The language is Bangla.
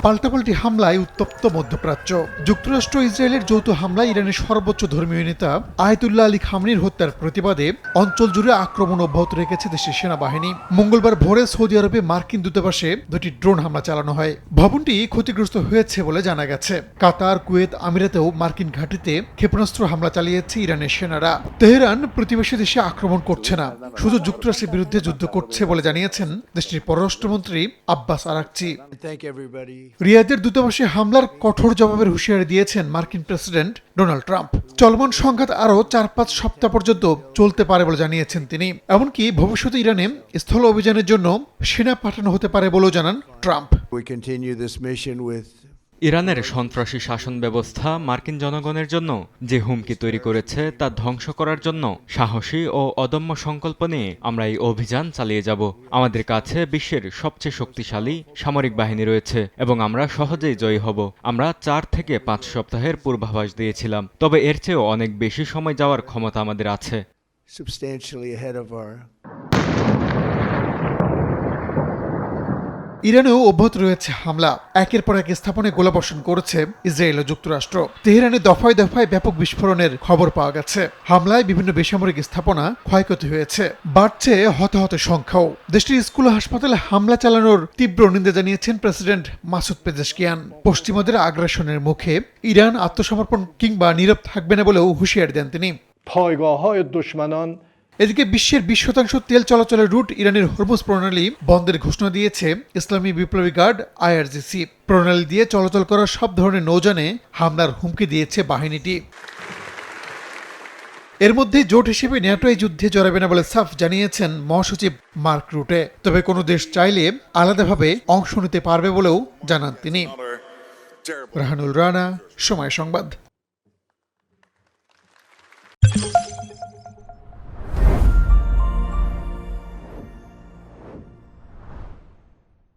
পাল্টাপাল্টি হামলায় উত্তপ্ত মধ্যপ্রাচ্য। যুক্তরাষ্ট্র ইসরায়েলের যৌথ হামলায় ইরানের সর্বোচ্চ ধর্মীয় নেতা আয়াতুল্লাহ আলী খামনির হত্যার প্রতিবাদে অঞ্চল জুড়ে আক্রমণ অব্যাহত রেখেছে দেশের সেনাবাহিনী। মঙ্গলবার ভোরে সৌদি আরবে মার্কিন দূতাবাসে দুটি ড্রোন হামলা চালানো হয়। ভবনটি ক্ষতিগ্রস্ত হয়েছে বলে জানা গেছে। কাতার, কুয়েত, আমিরাতেও মার্কিন ঘাঁটিতে ক্ষেপণাস্ত্র হামলা চালিয়েছে ইরানের সেনারা। তেহরান প্রতিবেশী দেশে আক্রমণ করছে না, শুধু যুক্তরাষ্ট্রের বিরুদ্ধে যুদ্ধ করছে বলে জানিয়েছেন দেশটির পররাষ্ট্রমন্ত্রী আব্বাস আরাকচি। রিয়াদের দূতাবাসে হামলার কঠোর জবাবের হুঁশিয়ারি দিয়েছেন মার্কিন প্রেসিডেন্ট ডোনাল্ড ট্রাম্প। চলমান সংঘাত আরও ৪-৫ সপ্তাহ পর্যন্ত চলতে পারে বলে জানিয়েছেন তিনি। এমনকি ভবিষ্যতে ইরানে স্থল অভিযানের জন্য সেনা পাঠানো হতে পারে বলেও জানান ট্রাম্প। ইরানের সন্ত্রাসী শাসন ব্যবস্থা মার্কিন জনগণের জন্য যে হুমকি তৈরি করেছে তা ধ্বংস করার জন্য সাহসী ও অদম্য সংকল্প নিয়ে আমরা এই অভিযান চালিয়ে যাব। আমাদের কাছে বিশ্বের সবচেয়ে শক্তিশালী সামরিক বাহিনী রয়েছে এবং আমরা সহজেই জয়ী হব। আমরা ৪ থেকে ৫ সপ্তাহের পূর্বাভাস দিয়েছিলাম, তবে এর চেয়েও অনেক বেশি সময় যাওয়ার ক্ষমতা আমাদের আছে। ইরানেও অব্যাহত রয়েছে হামলা। একের পর এক স্থাপনায় গোলাবর্ষণ করেছে ইসরায়েল ও যুক্তরাষ্ট্র। তেহরানে দফায় দফায় ব্যাপক বিস্ফোরণের খবর পাওয়া গেছে। হামলায় বিভিন্ন বেসামরিক স্থাপনা ক্ষয়ক্ষতি হয়েছে, বাড়ছে হতাহতের সংখ্যাও। দেশটির স্কুল ও হাসপাতালে হামলা চালানোর তীব্র নিন্দা জানিয়েছেন প্রেসিডেন্ট মাসুদ পেজেশকিয়ান। পশ্চিমাদের আগ্রাসনের মুখে ইরান আত্মসমর্পণ কিংবা নীরব থাকবে না বলেও হুঁশিয়ারি দেন তিনি। এদিকে বিশ্বের ২০% তেল চলাচলের রুট ইরানের হরমুজ প্রণালী বন্ধের ঘোষণা দিয়েছে ইসলামী বিপ্লবী গার্ড IRGC। প্রণালী দিয়ে চলাচল করা সব ধরনের নৌযানে হামলার হুমকি দিয়েছে বাহিনীটি। এর মধ্যে জোট হিসেবে ন্যাটো এই যুদ্ধে জড়াবে না বলে সাফ জানিয়েছেন মহাসচিব মার্ক রুটে। তবে কোনো দেশ চাইলে আলাদাভাবে অংশ নিতে পারবে বলেও জানান তিনি। রাহানুল রানা, সময় সংবাদ।